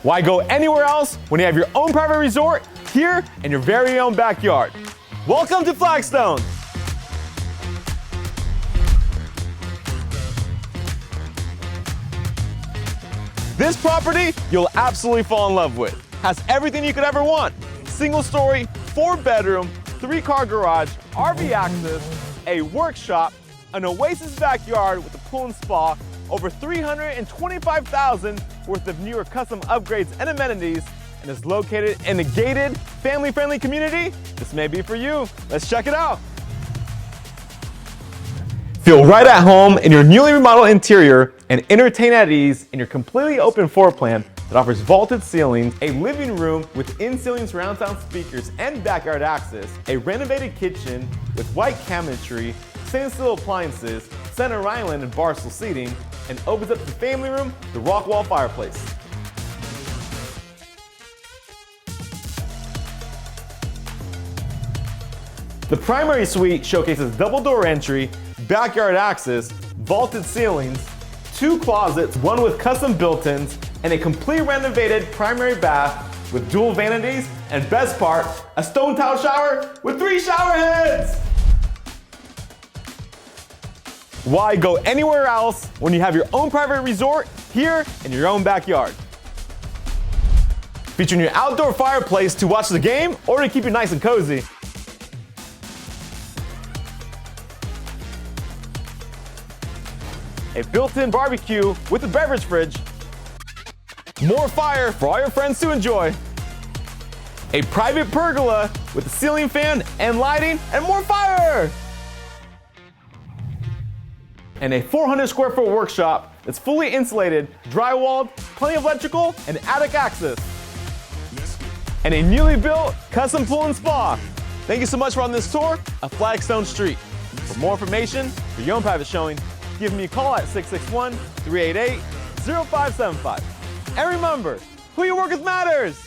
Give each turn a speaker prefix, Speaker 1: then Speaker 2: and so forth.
Speaker 1: Why go anywhere else when you have your own private resort here in your very own backyard? Welcome to Flagstone. This property you'll absolutely fall in love with. Has everything you could ever want. Single story, 4-bedroom, 3-car garage, RV access, a workshop, an Oasis backyard with a pool and spa, over $325,000 worth of newer custom upgrades and amenities, and is located in a gated, family-friendly community. This may be for you. Let's check it out. Feel right at home in your newly remodeled interior and entertain at ease in your completely open floor plan that offers vaulted ceilings, a living room with in-ceiling surround sound speakers and backyard access, a renovated kitchen with white cabinetry, stainless steel appliances, center island and bar stool seating, and opens up the family room, the rock wall fireplace. The primary suite showcases double door entry, backyard access, vaulted ceilings, 2 closets, one with custom built-ins, and a complete renovated primary bath with dual vanities, and best part, a stone tile shower with 3 shower heads. Why go anywhere else when you have your own private resort here in your own backyard? Featuring your outdoor fireplace to watch the game or to keep you nice and cozy. A built-in barbecue with a beverage fridge. More fire for all your friends to enjoy. A private pergola with a ceiling fan and lighting and more fire. And a 400 square foot workshop that's fully insulated, drywalled, plenty of electrical, and attic access. And a newly built custom pool and spa. Thank you so much for on this tour of Flagstone Street. For more information, for your own private showing, give me a call at 661-388-0575. And remember, who you work with matters.